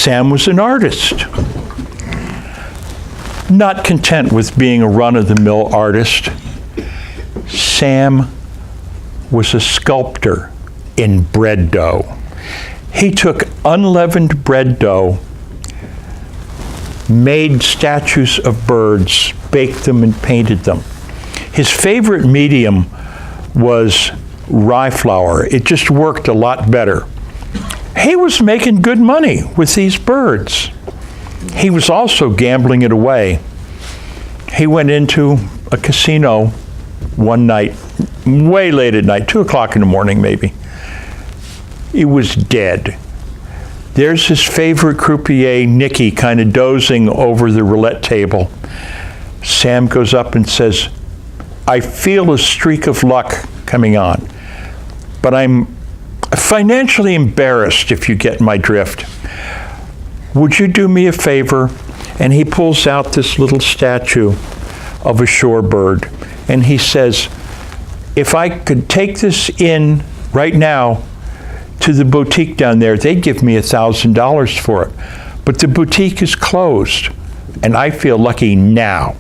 Sam was an artist. Not content with being a run-of-the-mill artist, Sam was a sculptor in bread dough. He took unleavened bread dough, made statues of birds, baked them and painted them. His favorite medium was rye flour. It just worked a lot better. He was making good money with these birds. He was also gambling it away. He went into a casino one night, way late at night, 2 o'clock in the morning maybe. He was dead. There's his favorite croupier, Nicky, kind of dozing over the roulette table. Sam goes up and says, I feel a streak of luck coming on, but I'm financially embarrassed, if you get my drift. Would you do me a favor? And he pulls out this little statue of a shorebird, and he says, if I could take this in right now to the boutique down there, they'd give me $1,000 for it. But the boutique is closed, and I feel lucky now.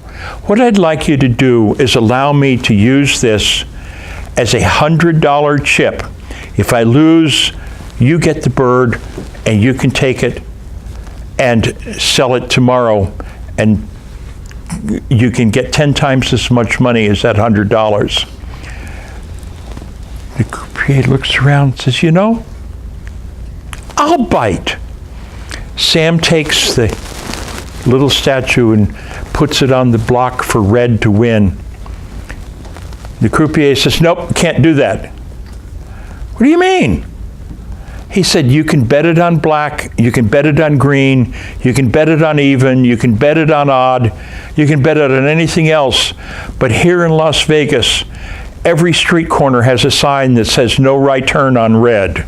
What I'd like you to do is allow me to use this as a $100 chip. If I lose, you get the bird, and you can take it and sell it tomorrow, and you can get 10 times as much money as that $100. The croupier looks around and says, you know, I'll bite. Sam takes the little statue and puts it on the block for red to win. The croupier says, nope, can't do that. What do you mean? He said, you can bet it on black, you can bet it on green, you can bet it on even, you can bet it on odd, you can bet it on anything else. But here in Las Vegas, every street corner has a sign that says no right turn on red.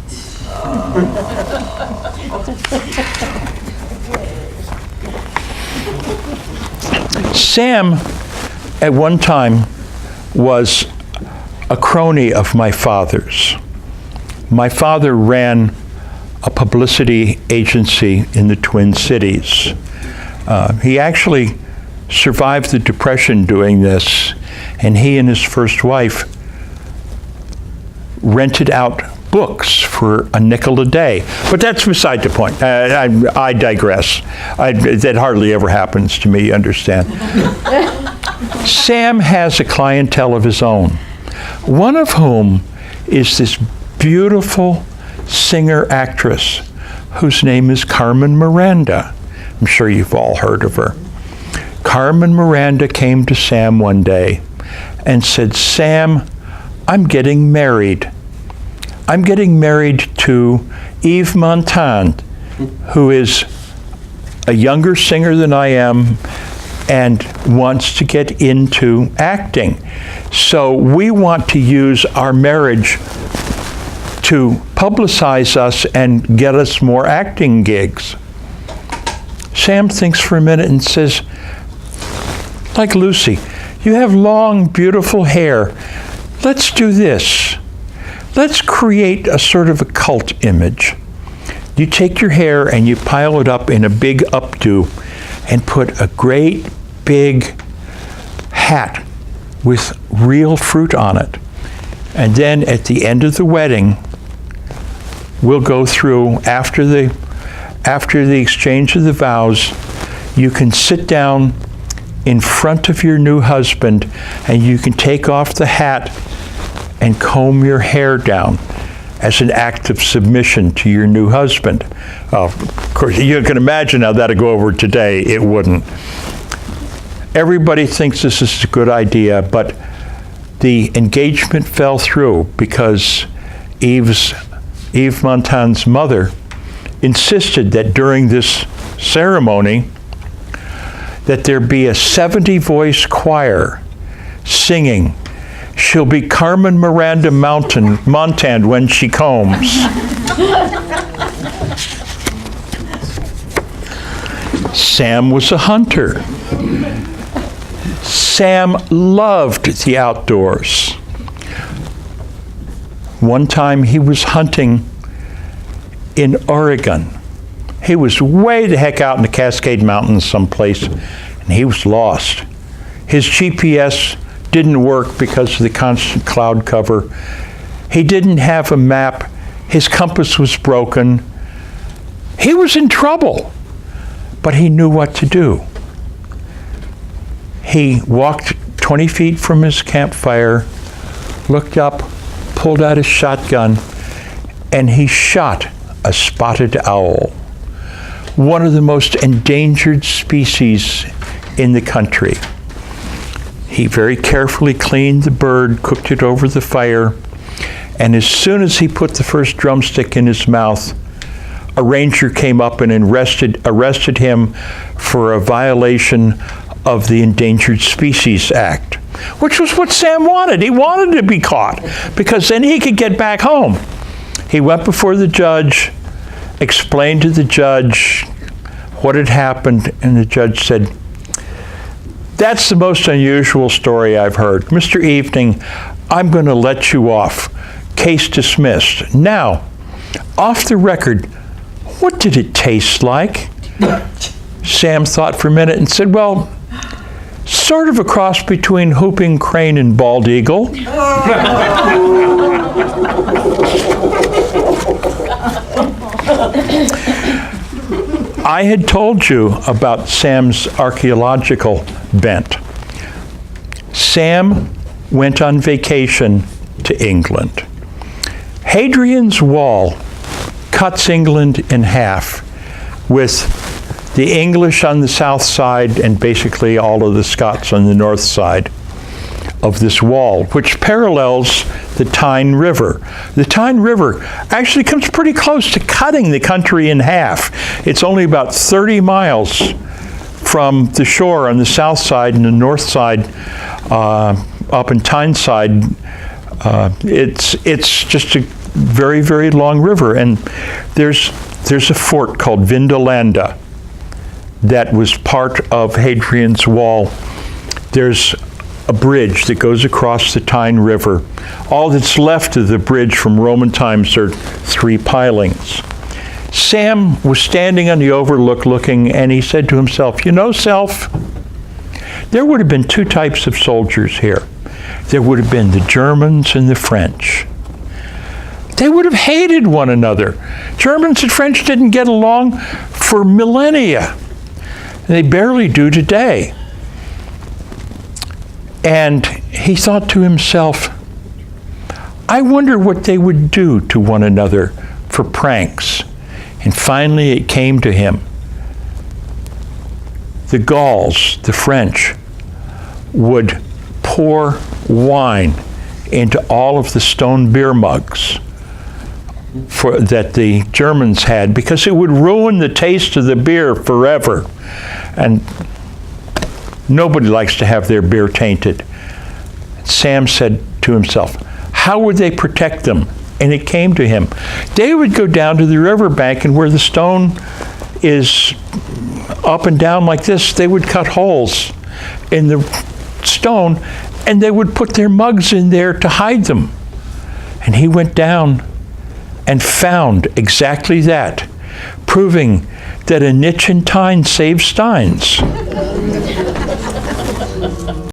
Sam, at one time, was a crony of my father's. My father ran a publicity agency in the Twin Cities. He actually survived the Depression doing this, and he and his first wife rented out books for a nickel a day. But that's beside the point. I digress. That hardly ever happens to me, you understand. Sam has a clientele of his own, one of whom is this beautiful singer-actress whose name is Carmen Miranda. I'm sure you've all heard of her. Carmen Miranda came to Sam one day and said, Sam, I'm getting married. I'm getting married to Yves Montand, who is a younger singer than I am and wants to get into acting. So we want to use our marriage to publicize us and get us more acting gigs. Sam thinks for a minute and says, like Lucy, you have long, beautiful hair. Let's do this. Let's create a sort of a cult image. You take your hair and you pile it up in a big updo and put a great big hat with real fruit on it. And then at the end of the wedding, we'll go through, after the exchange of the vows, you can sit down in front of your new husband and you can take off the hat and comb your hair down as an act of submission to your new husband. Of course, you can imagine how that'd go over today. It wouldn't. Everybody thinks this is a good idea, but the engagement fell through because Yves Montand's mother insisted that during this ceremony that there be a 70-voice choir singing, "She'll be Carmen Miranda Montand when she combs." Sam was a hunter. Sam loved the outdoors. One time he was hunting in Oregon. He was way the heck out in the Cascade Mountains someplace, and he was lost. His GPS didn't work because of the constant cloud cover. He didn't have a map. His compass was broken. He was in trouble, but he knew what to do. He walked 20 feet from his campfire, looked up, pulled out his shotgun, and he shot a spotted owl, one of the most endangered species in the country. He very carefully cleaned the bird, cooked it over the fire, and as soon as he put the first drumstick in his mouth, a ranger came up and arrested him for a violation of the Endangered Species Act, which was what Sam wanted. He wanted to be caught because then he could get back home. He went before the judge, explained to the judge what had happened, and the judge said, "That's the most unusual story I've heard. Mr. Evening, I'm going to let you off. Case dismissed. Now, off the record, what did it taste like?" Sam thought for a minute and said, "Well, sort of a cross between whooping crane and bald eagle." I had told you about Sam's archaeological bent. Sam went on vacation to England. Hadrian's Wall cuts England in half, with the English on the south side and basically all of the Scots on the north side of this wall, which parallels the Tyne River. The Tyne River actually comes pretty close to cutting the country in half. It's only about 30 miles from the shore on the south side, and the north side, up in Tyneside, it's just a very, very long river. And there's a fort called Vindolanda that was part of Hadrian's Wall. There's a bridge that goes across the Tyne River. All that's left of the bridge from Roman times are 3 pilings. Sam was standing on the overlook looking, and he said to himself, "You know, Self, there would have been 2 types of soldiers here. There would have been the Germans and the French. They would have hated one another. Germans and French didn't get along for millennia. They barely do today." And he thought to himself, "I wonder what they would do to one another for pranks." And finally it came to him. The Gauls, the French, would pour wine into all of the stone beer mugs that the Germans had, because it would ruin the taste of the beer forever. And nobody likes to have their beer tainted. Sam said to himself, how would they protect them? And it came to him. They would go down to the riverbank, and where the stone is up and down like this, they would cut holes in the stone, and they would put their mugs in there to hide them. And he went down and found exactly that, proving that a niche in Tyne saves steins.